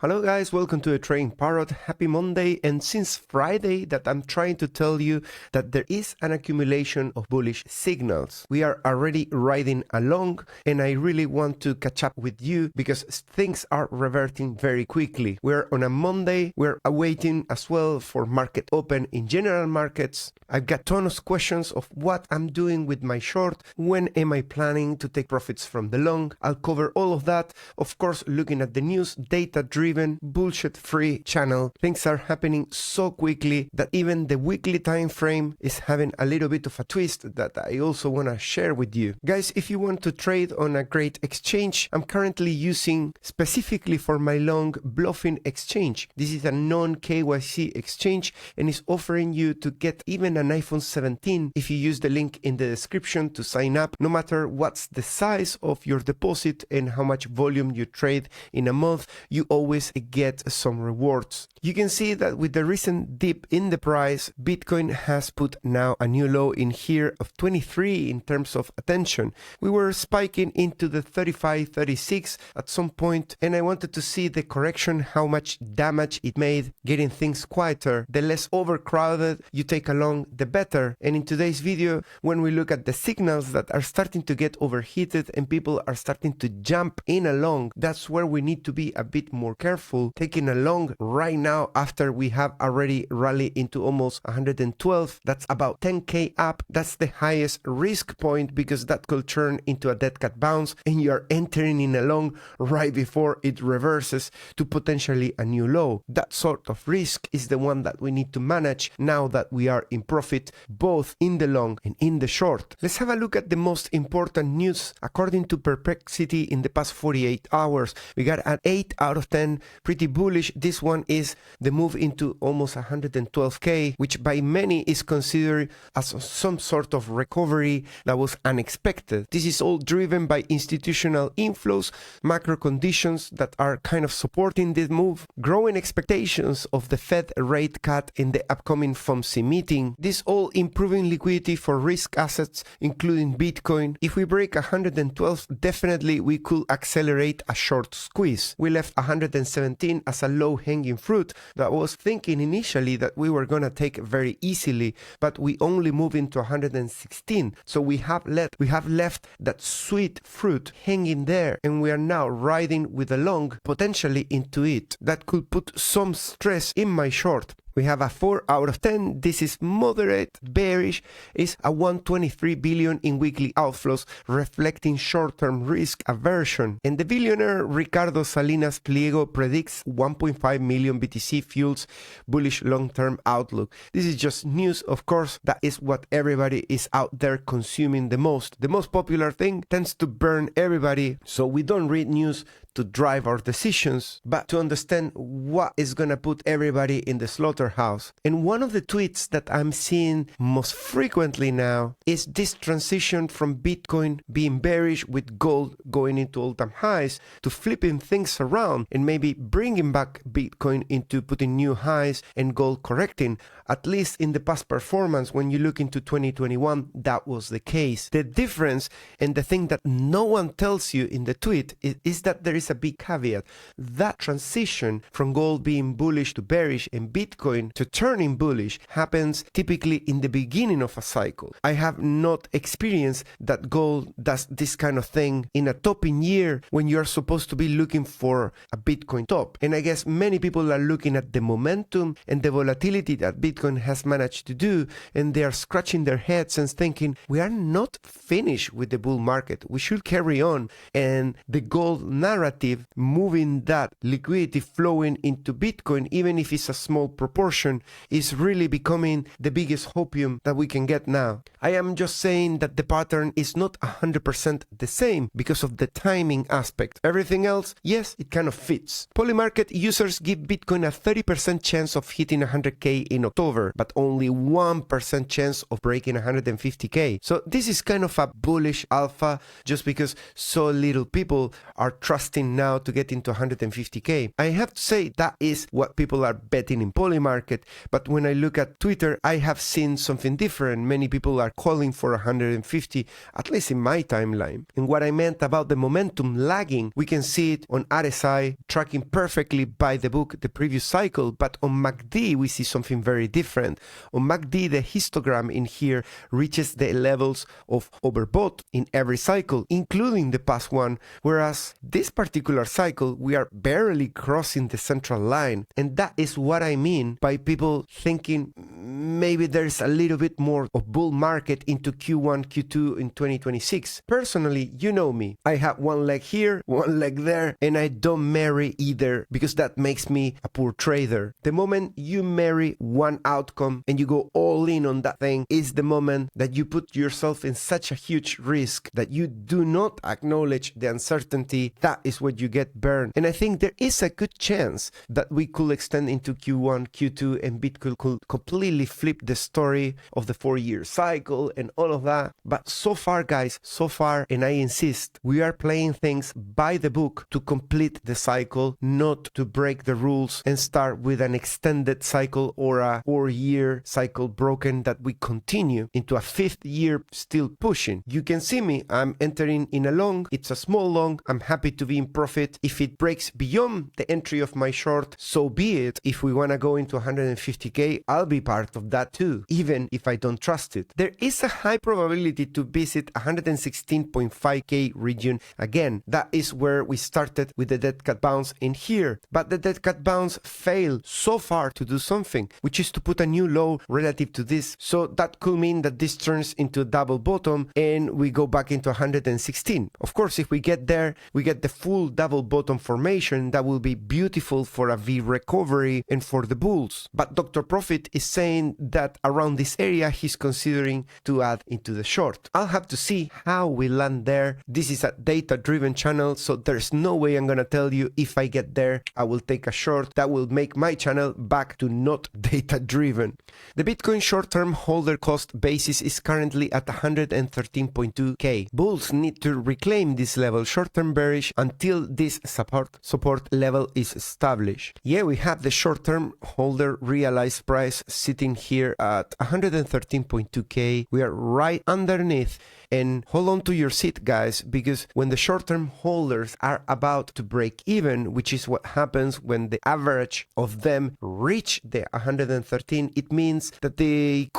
Hello guys, welcome to a Trading Parrot. Happy Monday. And since Friday that I'm trying to tell you that there is an accumulation of bullish signals. We are already riding along and I really want to catch up with you because things are reverting very quickly. We're on a Monday. We're awaiting as well for market open in general markets. I've got tons of questions of what I'm doing with my short. When am I planning to take profits from the long? I'll cover all of that. Of course, looking at the news, data-driven, bullshit-free channel. Things are happening so quickly that even the weekly time frame is having a little bit of a twist that I also want to share with you. Guys, if you want to trade on a great exchange, I'm currently using specifically for my long Bluffing exchange. This is a non-KYC exchange and is offering you to get even an iPhone 17 if you use the link in the description to sign up, no matter what's the size of your deposit and how much volume you trade in a month, you always get some rewards. You can see that with the recent dip in the price, Bitcoin has put now a new low in here of 23 in terms of attention. We were spiking into the 35, 36 at some point, and I wanted to see the correction, how much damage it made, getting things quieter. The less overcrowded you take along, the better. And in today's video, when we look at the signals that are starting to get overheated and people are starting to jump in along, that's where we need to be a bit more careful. Taking a long right now after we have already rallied into almost 112, that's about 10k up. That's the highest risk point because that could turn into a dead cat bounce and you're entering in a long right before it reverses to potentially a new low. That sort of risk is the one that we need to manage now that we are in profit both in the long and in the short. Let's have a look at the most important news according to Perplexity in the past 48 hours. We got an 8 out of 10, pretty bullish. This one is the move into almost 112k, which by many is considered as some sort of recovery that was unexpected. This is all driven by institutional inflows, macro conditions that are kind of supporting this move, growing expectations of the Fed rate cut in the upcoming FOMC meeting. This all improving liquidity for risk assets, including Bitcoin. If we break 112, definitely we could accelerate a short squeeze. We left 117 as a low-hanging fruit that was thinking initially that we were going to take very easily, but we only move into 116. So we have left that sweet fruit hanging there, and we are now riding with a long potentially into it. That could put some stress in my short. We have a 4 out of 10. This is moderate, bearish. It's a 123 billion in weekly outflows, reflecting short-term risk aversion. And the billionaire Ricardo Salinas Pliego predicts 1.5 million BTC fuels bullish long-term outlook. This is just news, of course. That is what everybody is out there consuming the most. The most popular thing tends to burn everybody, so we don't read news to drive our decisions, but to understand what is going to put everybody in the slaughterhouse. And one of the tweets that I'm seeing most frequently now is this transition from Bitcoin being bearish with gold going into all-time highs to flipping things around and maybe bringing back Bitcoin into putting new highs and gold correcting. At least in the past performance, when you look into 2021, that was the case. The difference and the thing that no one tells you in the tweet is that there is a big caveat. That transition from gold being bullish to bearish and Bitcoin to turning bullish happens typically in the beginning of a cycle. I have not experienced that gold does this kind of thing in a topping year when you're supposed to be looking for a Bitcoin top. And I guess many people are looking at the momentum and the volatility that Bitcoin has managed to do, and they are scratching their heads and thinking, we are not finished with the bull market. We should carry on. And the gold narrative moving that liquidity flowing into Bitcoin, even if it's a small proportion, is really becoming the biggest hopium that we can get now. I am just saying that the pattern is not 100% the same because of the timing aspect. Everything else, yes, it kind of fits. Polymarket users give Bitcoin a 30% chance of hitting 100k in October, but only 1% chance of breaking 150k. So this is kind of a bullish alpha just because so little people are trusting trusting now to get into 150k. I have to say that is what people are betting in poly market, but when I look at Twitter, I have seen something different. Many people are calling for 150, at least in my timeline. And what I meant about the momentum lagging, we can see it on RSI tracking perfectly by the book the previous cycle, but on MACD we see something very different. On MACD, the histogram in here reaches the levels of overbought in every cycle, including the past one, whereas this particular cycle we are barely crossing the central line. And that is what I mean by people thinking maybe there's a little bit more of bull market into Q1, Q2 in 2026. Personally, you know me, I have one leg here, one leg there, and I don't marry either because that makes me a poor trader. The moment you marry one outcome and you go all in on that thing is the moment that you put yourself in such a huge risk that you do not acknowledge the uncertainty. That is what you get burned. And I think there is a good chance that we could extend into Q1, Q2, and Bitcoin could completely flip the story of the 4-year cycle and all of that. But so far, guys, so far, and I insist, we are playing things by the book to complete the cycle, not to break the rules and start with an extended cycle or a 4-year cycle broken that we continue into a 5th year still pushing. You can see me, I'm entering in a long, it's a small long, I'm happy to be in profit. If it breaks beyond the entry of my short, so be it. If we want to go into 150k, I'll be part of that too, even if I don't trust it. There is a high probability to visit 116.5k region again. That is where we started with the dead cat bounce in here, but the dead cat bounce failed so far to do something, which is to put a new low relative to this. So that could mean that this turns into a double bottom and we go back into 116. Of course, if we get there, we get the full double bottom formation. That will be beautiful for a V recovery and for the bulls. But Dr. Profit is saying that around this area he's considering to add into the short. I'll have to see how we land there. This is a data-driven channel, so there's no way I'm gonna tell you if I get there, I will take a short. That will make my channel back to not data-driven. The Bitcoin short-term holder cost basis is currently at 113.2k. Bulls need to reclaim this level, short-term bearish, until this support level is established. Yeah, we have the short-term holder realized price sitting here at 113.2k. We are right underneath. And hold on to your seat, guys, because when the short-term holders are about to break even, which is what happens when the average of them reach the 113, it means that they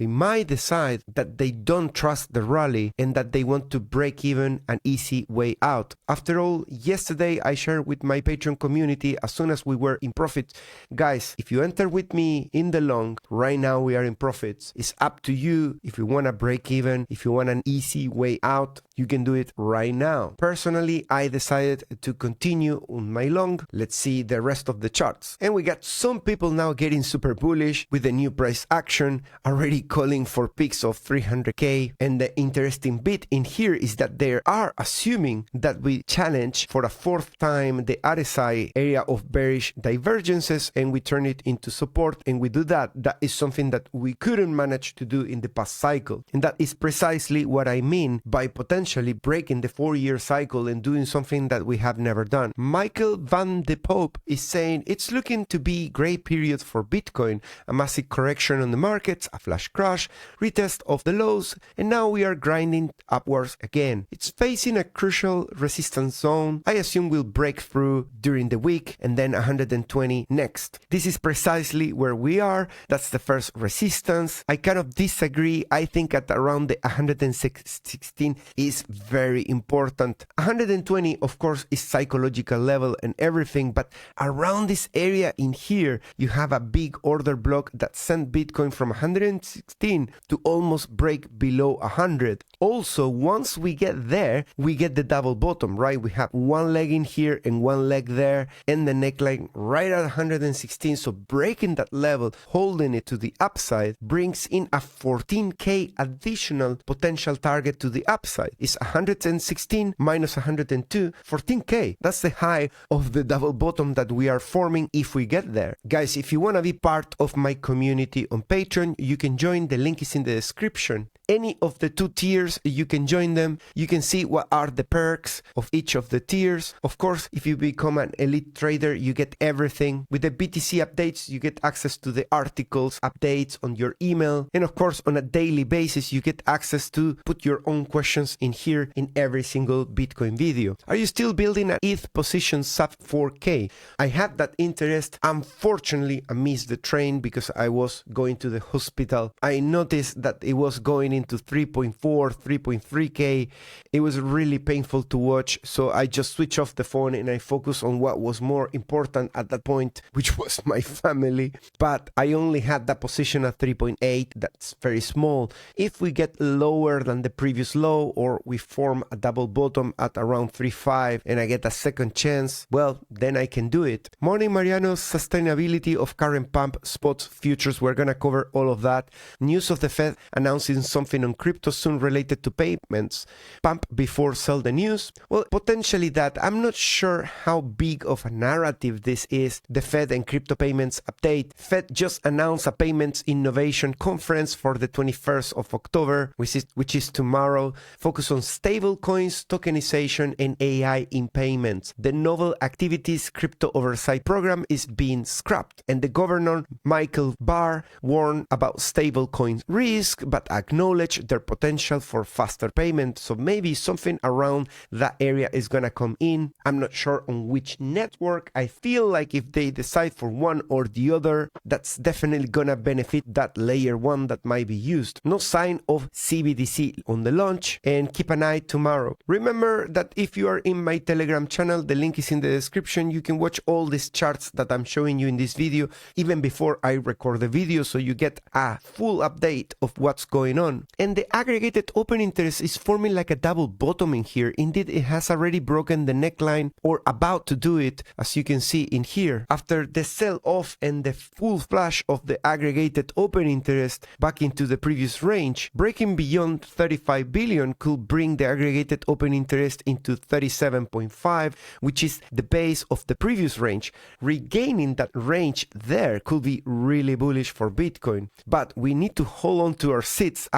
might decide that they don't trust the rally and that they want to break even an easy way out. After all, yesterday I shared with my Patreon community as soon as we were in profit. Guys, if you enter with me in the long, right now we are in profits. It's up to you if you want to break even, if you want an easy way out, you can do it right now. Personally, I decided to continue on my long. Let's see the rest of the charts. And we got some people now getting super bullish with the new price action, already calling for peaks of 300k. And the interesting bit in here is that they are assuming that we challenge for a 4th time the RSI area of bearish divergences and we turn it into support, and we do that. That is something that we couldn't manage to do in the past cycle. And that is precisely what I mean by potentially breaking the 4-year cycle and doing something that we have never done. Michael Van de Pope is saying it's looking to be great period for Bitcoin, a massive correction on the markets, a flash crash, retest of the lows, and now we are grinding upwards again. It's facing a crucial resistance zone. I assume we'll break through during the week and then 120 next. This is precisely where we are. That's the first resistance. I kind of disagree. I think at around the 116 is very important. 120, of course, is psychological level and everything, but around this area in here, you have a big order block that sent Bitcoin from 116 to almost break below 100. Also, once we get there, we get the double bottom, right? We have one leg in here and one leg there, and the neckline right at 116. So breaking that level, holding it to the upside, brings in a 14k additional potential target to the upside. It's 116 minus 102, 14k. That's the high of the double bottom that we are forming if we get there. Guys, if you want to be part of my community on Patreon, you can join. The link is in the description. any of the 2 tiers, you can join them. You can see what are the perks of each of the tiers. Of course, if you become an elite trader, you get everything. With the BTC updates, you get access to the articles, updates on your email. And of course, on a daily basis, you get access to put your own questions in here in every single Bitcoin video. Are you still building an ETH position sub 4K? I had that interest. Unfortunately, I missed the train because I was going to the hospital. I noticed that it was going into 3.4, 3.3K. It was really painful to watch, so I just switched off the phone and I focused on what was more important at that point, which was my family. But I only had that position at 3.8. That's very small. If we get lower than the previous low, or we form a double bottom at around 3.5 and I get a second chance, well, then I can do it. Morning, Mariano. Sustainability of current pump spots futures. We're gonna cover all of that. News of the Fed announcing something on crypto soon related to payments. Pump before sell the news. Well, potentially that. I'm not sure how big of a narrative this is. The Fed and crypto payments update. Fed just announced a payments innovation conference for the 21st of October, which is tomorrow. Focus on stable coins, tokenization, and AI in payments. The novel activities crypto oversight program is being scrapped, and the governor Michael Barr warned about stablecoin risk but acknowledged their potential for faster payment. So maybe something around that area is gonna come in. I'm not sure on which network. I feel like if they decide for one or the other, that's definitely gonna benefit that layer 1 that might be used. No sign of CBDC on the launch, and keep an eye tomorrow. Remember that if you are in my Telegram channel, the link is in the description. You can watch all these charts that I'm showing you in this video even before I record the video, so you get a full update of what's going on. And the aggregated open interest is forming like a double bottom in here. Indeed, it has already broken the neckline, or about to do it, as you can see in here. After the sell-off and the full flash of the aggregated open interest back into the previous range, breaking beyond 35 billion could bring the aggregated open interest into 37.5, which is the base of the previous range. Regaining that range there could be really bullish for Bitcoin, but we need to hold on to our seats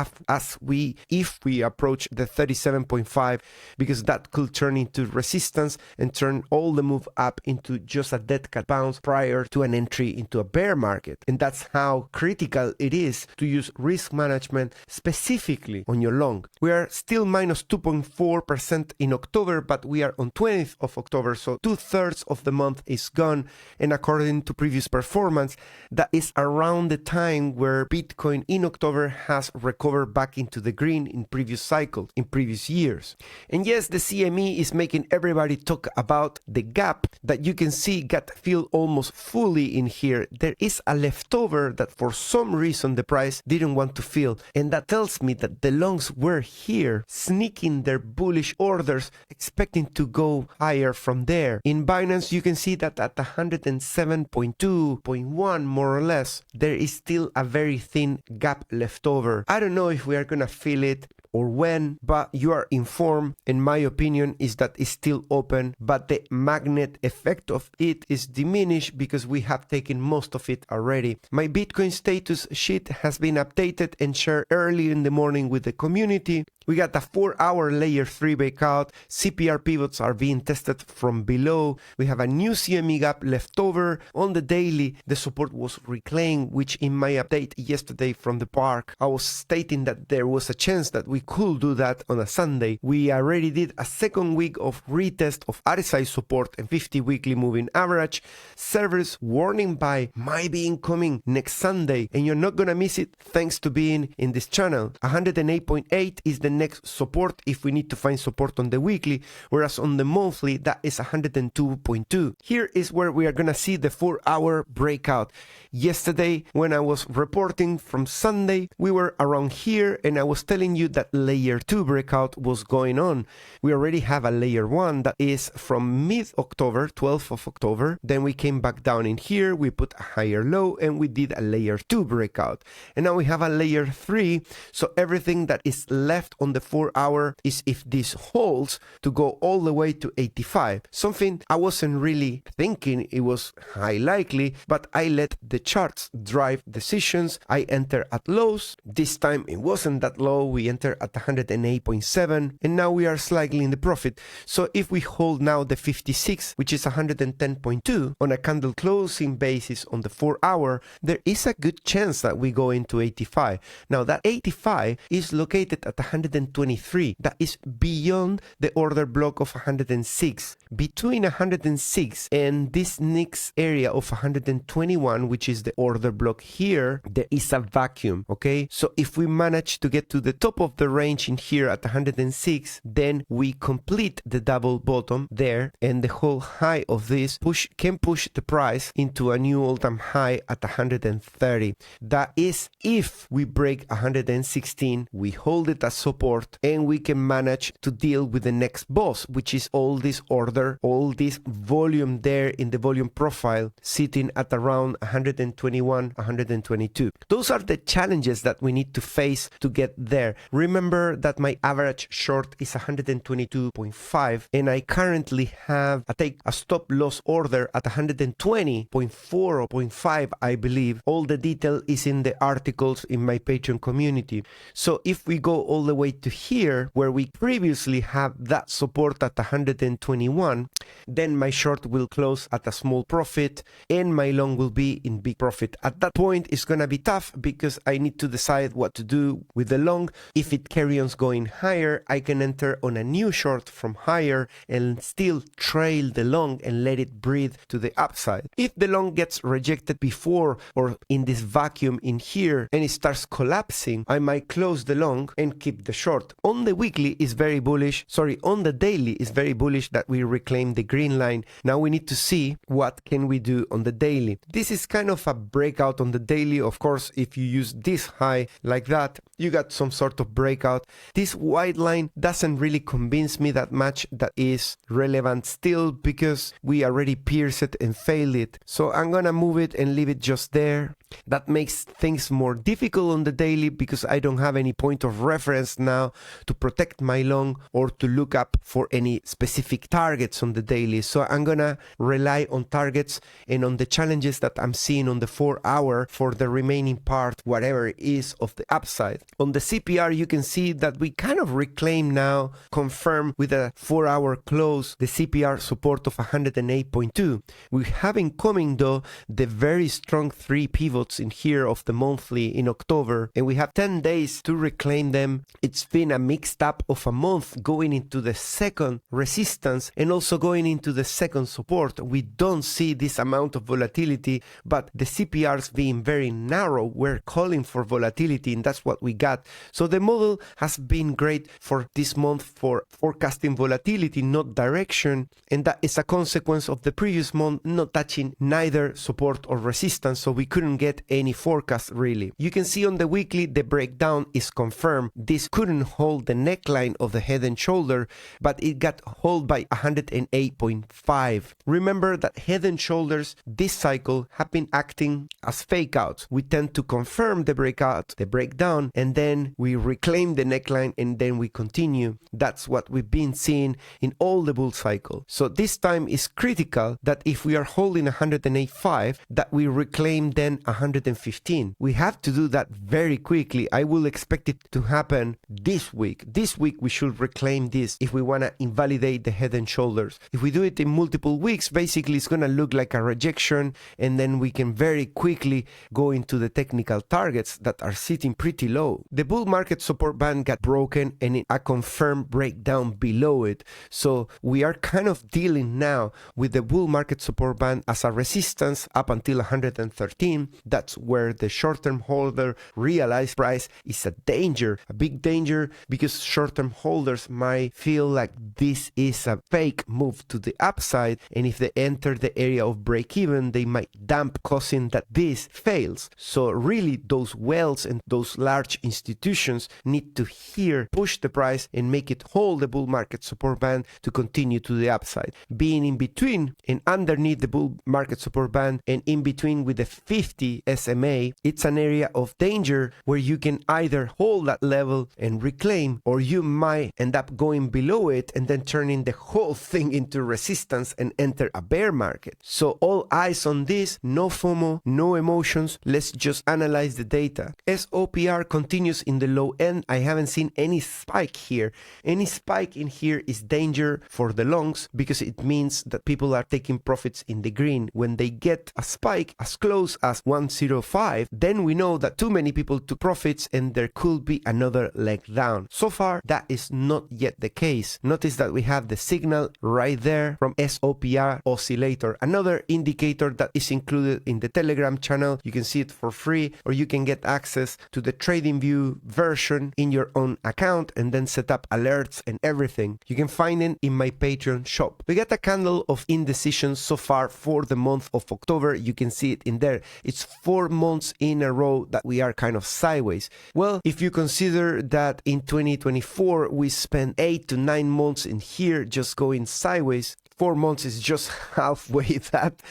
if we approach the 37.5, because that could turn into resistance and turn all the move up into just a dead cat bounce prior to an entry into a bear market. And that's how critical it is to use risk management specifically on your long. We are still minus 2.4% in October, but we are on 20th of October, so 2/3 of the month is gone. And according to previous performance, that is around the time where Bitcoin in October has recovered back into the green in previous cycles, in previous years. And yes, the CME is making everybody talk about the gap that you can see got filled almost fully in here. There is a leftover that for some reason the price didn't want to fill, and that tells me that the longs were here sneaking their bullish orders, expecting to go higher from there. In Binance, you can see that at 107.2.1 more or less, there is still a very thin gap left over. I don't know if we are gonna feel it or when, but you are informed. And my opinion is that it's still open, but the magnet effect of it is diminished because we have taken most of it already. My Bitcoin status sheet has been updated and shared early in the morning with the community. We got a 4-hour layer 3 breakout. CPR pivots are being tested from below. We have a new CME gap left over. On the daily, the support was reclaimed, which in my update yesterday from the park, I was stating that there was a chance that we could do that on a Sunday. We already did a second week of retest of RSI support and 50 weekly moving average. Servers warning buy might be incoming next Sunday, and you're not gonna miss it thanks to being in this channel. 108.8 is the next support if we need to find support on the weekly, whereas on the monthly that is 102.2. Here is where we are gonna see the 4-hour breakout. Yesterday when I was reporting from Sunday, we were around here and I was telling you that layer 2 breakout was going on. We already have a layer 1 that is from mid-October, 12th of October. Then we came back down in here, we put a higher low and we did a layer 2 breakout. And now we have a layer 3, so everything that is left on the 4-hour is if this holds to go all the way to 85. Something I wasn't really thinking it was high likely, but I let the charts drive decisions. I enter at lows. This time it wasn't that low. We enter at 108.7 and now we are slightly in the profit. So if we hold now the 56, which is 110.2 on a candle closing basis on the 4-hour, there is a good chance that we go into 85. Now that 85 is located at 123. That is beyond the order block of 106. Between 106 and this next area of 121, which is the order block here, there is a vacuum, okay? So if we manage to get to the top of the range in here at 106, then we complete the double bottom there, and the whole high of this can push the price into a new all-time high at 130. That is if we break 116, we hold it as support, and we can manage to deal with the next boss, which is all this order, all this volume there in the volume profile sitting at around 121, 122. Those are the challenges that we need to face to get there. Remember that my average short is 122.5 and I currently have a stop loss order at 120.4 or 0.5, I believe. All the detail is in the articles in my Patreon community. So if we go all the way to here where we previously have that support at 121, then my short will close at a small profit and my long will be in big profit. At that point it's gonna be tough because I need to decide what to do with the long. If it carries on going higher, I can enter on a new short from higher and still trail the long and let it breathe to the upside. If the long gets rejected before or in this vacuum in here and it starts collapsing, I might close the long and keep the short. On the weekly is very bullish, on the daily is very bullish that we reclaim the green line. Now we need to see what can we do on the daily. This is kind of a breakout on the daily. Of course, if you use this high like that, you got some sort of breakout. This white line doesn't really convince me that much that is relevant still because we already pierced it and failed it. So I'm gonna move it and leave it just there. That makes things more difficult on the daily because I don't have any point of reference now to protect my long or to look up for any specific targets on the daily. So I'm gonna rely on targets and on the challenges that I'm seeing on the 4-hour for the remaining part, whatever it is of the upside. On the CPR, you can see that we kind of reclaim now, confirm with a 4-hour close, the CPR support of 108.2. We have incoming though the very strong 3 pivots in here of the monthly in October, and we have 10 days to reclaim them. It's been a mixed up of a month going into the second resistance and also going into the second support. We don't see this amount of volatility, but the CPRs being very narrow, we're calling for volatility, and that's what we got. So the model has been great for this month for forecasting volatility, not direction, and that is a consequence of the previous month not touching neither support or resistance, so we couldn't get any forecast really. You can see on the weekly the breakdown is confirmed. This couldn't hold the neckline of the head and shoulder, but it got held by 108.5. Remember that head and shoulders this cycle have been acting as fake outs. We tend to confirm the breakout, the breakdown, and then we reclaim the neckline and then we continue. That's what we've been seeing in all the bull cycle. So this time is critical that if we are holding 108.5, that we reclaim then 115. We have to do that very quickly. I will expect it to happen this week. This week we should reclaim this if we want to invalidate the head and shoulders. If we do it in multiple weeks, basically it's going to look like a rejection, and then we can very quickly go into the technical targets that are sitting pretty low. The bull market support band got broken and a confirmed breakdown below it. So we are kind of dealing now with the bull market support band as a resistance up until 113. That's where the short-term holder realized price is a danger, a big danger, because short-term holders might feel like this is a fake move to the upside, and if they enter the area of break-even, they might dump, causing that this fails. So really those whales and those large institutions need to here push the price and make it hold the bull market support band to continue to the upside. Being in between and underneath the bull market support band and in between with the 50 monthly SMA, it's an area of danger where you can either hold that level and reclaim, or you might end up going below it and then turning the whole thing into resistance and enter a bear market. So all eyes on this, no FOMO, no emotions, let's just analyze the data. SOPR continues in the low end. I haven't seen any spike here. Any spike in here is danger for the longs because it means that people are taking profits in the green. When they get a spike as close as 105, then we know that too many people took profits and there could be another leg down. So far, that is not yet the case. Notice that we have the signal right there from SOPR Oscillator, another indicator that is included in the Telegram channel. You can see it for free, or you can get access to the TradingView version in your own account and then set up alerts and everything. You can find it in my Patreon shop. We got a candle of indecision so far for the month of October. You can see it in there. It's 4 months in a row that we are kind of sideways. Well, if you consider that in 2024 we spent 8 to 9 months in here just going sideways, 4 months is just halfway that.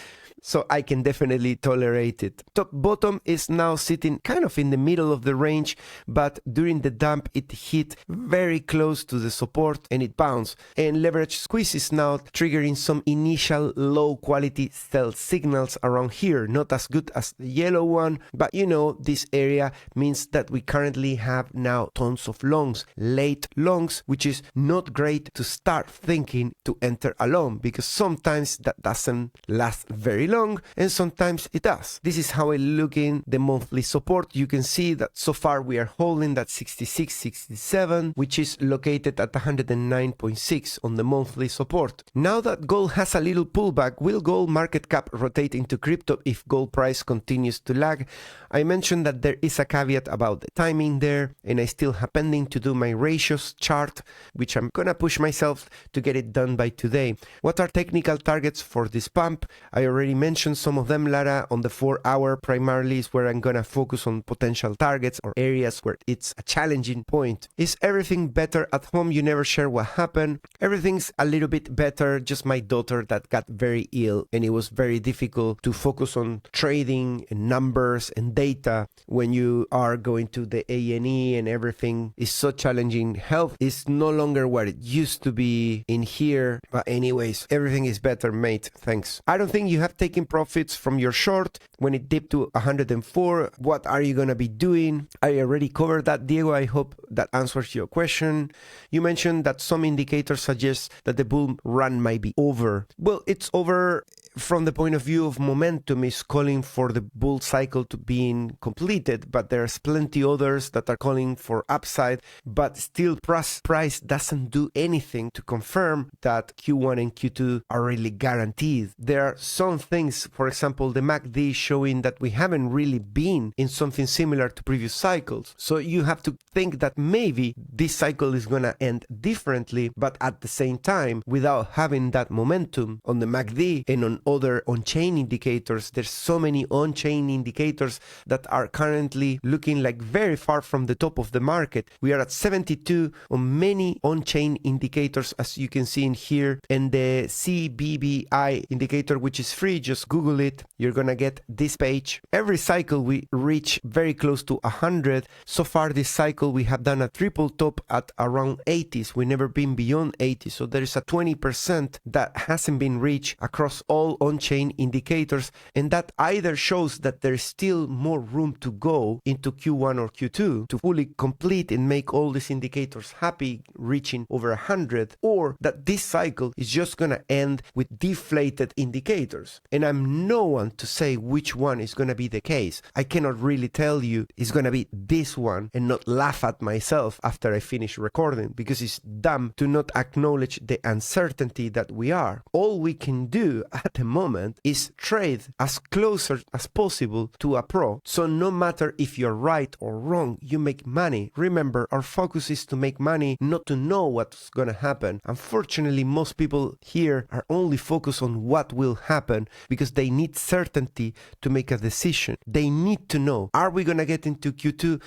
So I can definitely tolerate it. Top bottom is now sitting kind of in the middle of the range, but during the dump it hit very close to the support and it bounced. And leverage squeeze is now triggering some initial low quality sell signals around here. Not as good as the yellow one, but you know, this area means that we currently have now tons of longs, late longs, which is not great to start thinking to enter a long, because sometimes that doesn't last very long and sometimes it does. This is how I look in the monthly support. You can see that so far we are holding that 66.67, which is located at 109.6 on the monthly support. Now that gold has a little pullback, will gold market cap rotate into crypto if gold price continues to lag? I mentioned that there is a caveat about the timing there, and I still have pending to do my ratios chart, which I'm gonna push myself to get it done by today. What are technical targets for this pump? I already mentioned some of them, Lara. On the 4-hour primarily is where I'm gonna focus on potential targets or areas where it's a challenging point. Is everything better at home? You never share what happened. Everything's a little bit better, just my daughter that got very ill and it was very difficult to focus on trading and numbers and data when you are going to the A&E and everything is so challenging. Health is no longer what it used to be in here, but anyways, everything is better, mate. Thanks. I don't think you have taken profits from your short when it dipped to 104. What are you gonna be doing? I already covered that, Diego. I hope that answers your question. You mentioned that some indicators suggest that the bull run might be over. Well, it's over from the point of view of momentum, is calling for the bull cycle to being completed, but there's plenty others that are calling for upside, but still price doesn't do anything to confirm that Q1 and Q2 are really guaranteed. There are some things, for example, the MACD showing that we haven't really been in something similar to previous cycles. So you have to think that maybe this cycle is gonna end differently, but at the same time, without having that momentum on the MACD and on other on-chain indicators. There's so many on-chain indicators that are currently looking like very far from the top of the market. We are at 72 on many on-chain indicators, as you can see in here, and the CBBI indicator, which is free, just Google it. You're gonna get this page. Every cycle we reach very close to 100. So far this cycle we have done a triple top at around 80s. We've never been beyond 80, so there is a 20% that hasn't been reached across all on-chain indicators, and that either shows that there's still more room to go into Q1 or Q2 to fully complete and make all these indicators happy, reaching over 100, or that this cycle is just gonna end with deflated indicators. And I'm no one to say which one is gonna be the case. I cannot really tell you it's gonna be this one and not laugh at myself after I finish recording, because it's dumb to not acknowledge the uncertainty that we are. All we can do at the moment is trade as closer as possible to a pro. So no matter if you're right or wrong, you make money. Remember, our focus is to make money, not to know what's gonna happen. Unfortunately, most people here are only focused on what will happen because they need certainty to make a decision. They need to know, are we gonna get into Q2?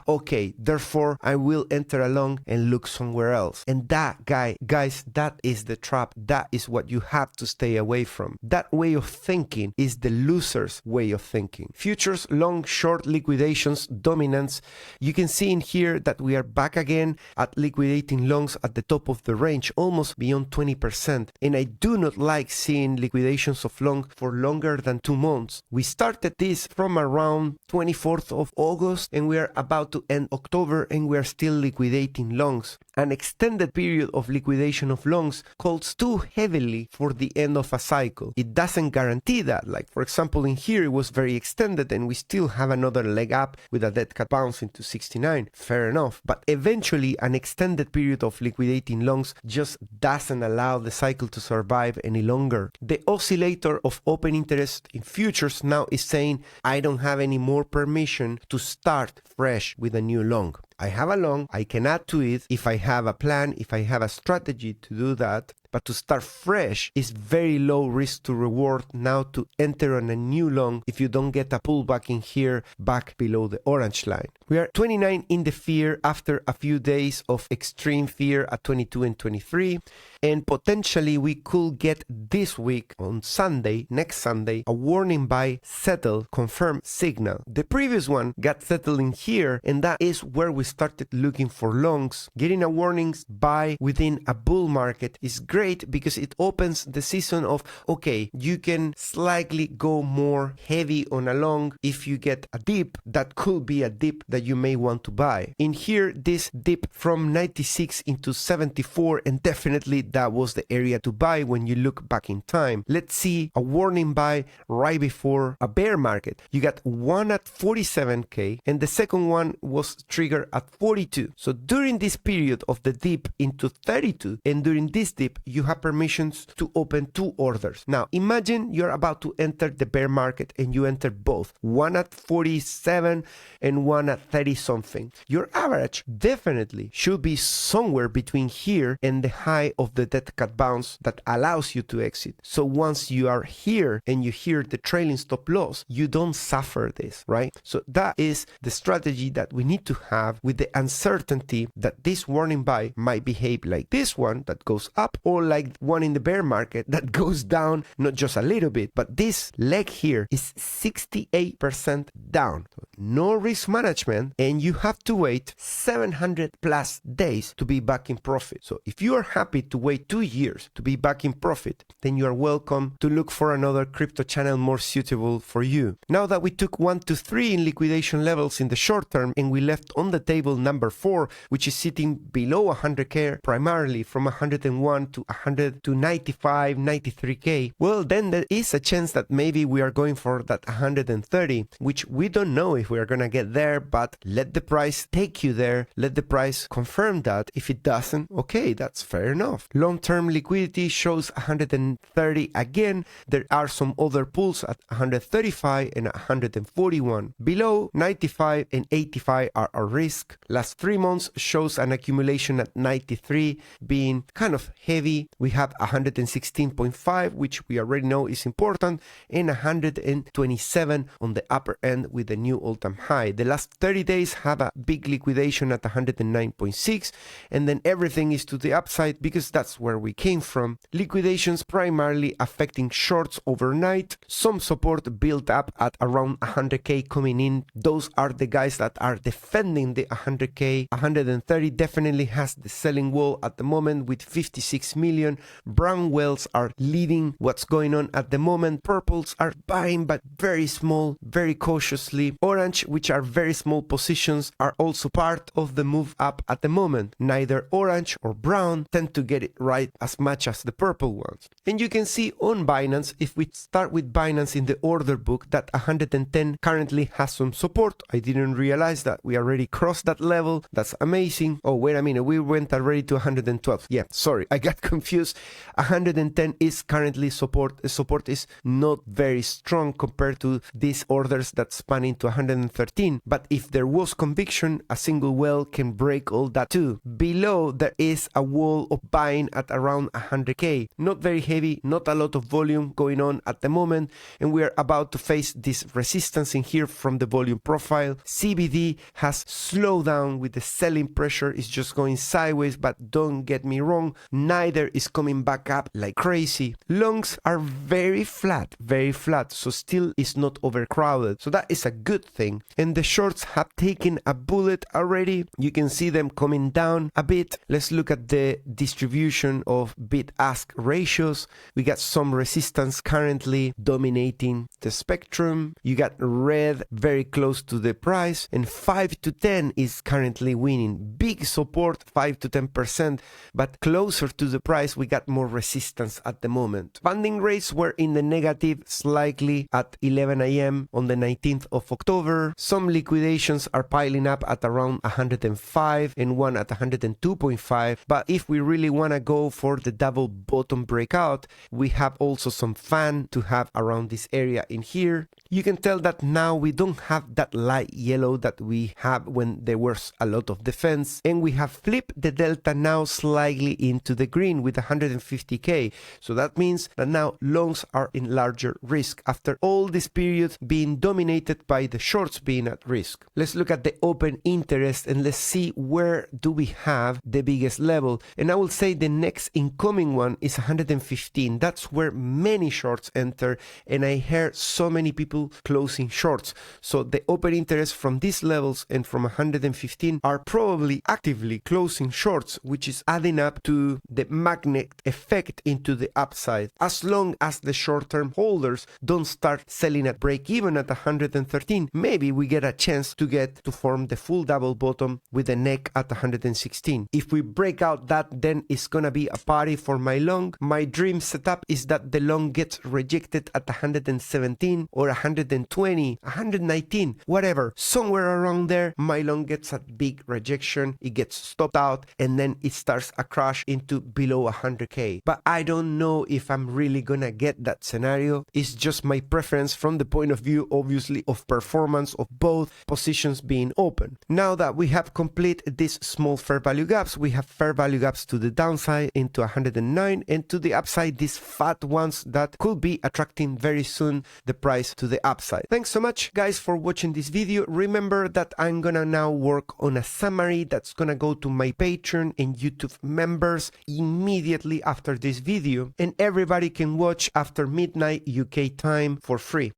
Okay, therefore I will enter along and look somewhere else. And that, guys, that is the trap. That is what you have to stay away from. That way of thinking is the loser's way of thinking. Futures, long, short liquidations, dominance. You can see in here that we are back again at liquidating longs at the top of the range, almost beyond 20%. And I do not like seeing liquidations of long for longer than 2 months. We started this from around 24th of August and we are about to end October and we are still liquidating longs. An extended period of liquidation of longs calls too heavily for the end of a cycle. It doesn't guarantee that. Like for example in here it was very extended and we still have another leg up with a dead cat bounce into 69. Fair enough. But eventually an extended period of liquidating longs just doesn't allow the cycle to survive any longer. The oscillator of open interest in futures now is saying I don't have any more permission to start fresh with a new long. I have a long, I can add to it if I have a plan, if I have a strategy to do that. But to start fresh is very low risk to reward now to enter on a new long if you don't get a pullback in here back below the orange line. We are 29 in the fear after a few days of extreme fear at 22 and 23. And potentially we could get this week on Sunday, next Sunday, a warning buy settle confirmed signal. The previous one got settled in here and that is where we started looking for longs. Getting a warning buy within a bull market is great because it opens the season of, okay, you can slightly go more heavy on a long if you get a dip that could be a dip that you may want to buy. In here, this dip from 96 into 74 and definitely that was the area to buy when you look back in time. Let's see a warning buy right before a bear market. You got one at 47k and the second one was triggered at 42. So during this period of the dip into 32 and during this dip, you have permissions to open 2 orders. Now imagine you're about to enter the bear market and you enter both, one at 47 and one at 30 something. Your average definitely should be somewhere between here and the high of the dead cat bounce that allows you to exit. So once you are here and you hear the trailing stop loss, you don't suffer this, right? So that is the strategy that we need to have with the uncertainty that this warning buy might behave like this one that goes up or like one in the bear market that goes down, not just a little bit, but this leg here is 68% down. So no risk management and you have to wait 700 plus days to be back in profit. So if you are happy to wait 2 years to be back in profit, then you are welcome to look for another crypto channel more suitable for you. Now that we took 1 to 3 in liquidation levels in the short term and we left on the table number 4, which is sitting below 100k, primarily from 101 to 100 to 95, 93k, well then there is a chance that maybe we are going for that 130, which we don't know if we are gonna get there, but let the price take you there, let the price confirm that. If it doesn't, okay, that's fair enough. Long-term liquidity shows 130 again. There are some other pools at 135 and 141. Below 95 and 85 are a risk. Last 3 months shows an accumulation at 93 being kind of heavy. We have 116.5, which we already know is important, and 127 on the upper end with the new all-time high. The last 30 days have a big liquidation at 109.6, and then everything is to the upside because that's where we came from. Liquidations primarily affecting shorts overnight. Some support built up at around 100k coming in. Those are the guys that are defending the 100k. 130 definitely has the selling wall at the moment with 56 million. Brown whales are leading what's going on at the moment. Purples are buying but very small, very cautiously. Orange, which are very small positions, are also part of the move up at the moment. Neither orange or brown tend to get it right as much as the purple ones. And you can see on Binance, if we start with Binance in the order book, that 110 currently has some support. I didn't realize that we already crossed that level. That's amazing. Oh, wait a minute, we went already to 112. Yeah, sorry, I got confused. 110 is currently support. The support is not very strong compared to these orders that span into 113. But if there was conviction, a single whale can break all that too. Below, there is a wall of buying at around 100k. Not very heavy, not a lot of volume going on at the moment, and we are about to face this resistance in here from the volume profile. CBD has slowed down with the selling pressure. It's just going sideways, but don't get me wrong, neither here is coming back up like crazy. Longs are very flat, so still is not overcrowded, so that is a good thing. And the shorts have taken a bullet already. You can see them coming down a bit. Let's look at the distribution of bid-ask ratios. We got some resistance currently dominating the spectrum. You got red very close to the price, and 5 to 10 is currently winning. Big support, 5 to 10%, but closer to the price we got more resistance at the moment. Funding rates were in the negative slightly at 11 a.m. on the 19th of October. Some liquidations are piling up at around 105 and one at 102.5, but if we really want to go for the double bottom breakout, we have also some fan to have around this area in here. You can tell that now we don't have that light yellow that we have when there was a lot of defense, and we have flipped the delta now slightly into the green with 150k. So that means that now longs are in larger risk after all this period being dominated by the shorts being at risk. Let's look at the open interest and let's see where do we have the biggest level. And I will say the next incoming one is 115. That's where many shorts enter, and I hear so many people closing shorts. So the open interest from these levels and from 115 are probably actively closing shorts, which is adding up to the magnet effect into the upside. As long as the short-term holders don't start selling at break even at 113, maybe we get a chance to form the full double bottom with a neck at 116. If we break out that, then it's gonna be a party for my long. My dream setup is that the long gets rejected at 117 or 120, 119, whatever, somewhere around there. My long gets a big rejection, it gets stopped out, and then it starts a crash into below 100k. But I don't know if I'm really gonna get that scenario. It's just my preference from the point of view, obviously, of performance of both positions being open. Now that we have completed these small fair value gaps, we have fair value gaps to the downside into 109, and to the upside these fat ones that could be attracting very soon the price to the upside. Thanks so much guys for watching this video. Remember that I'm gonna now work on a summary that's gonna go to my Patreon and YouTube members immediately after this video, and everybody can watch after midnight UK time for free.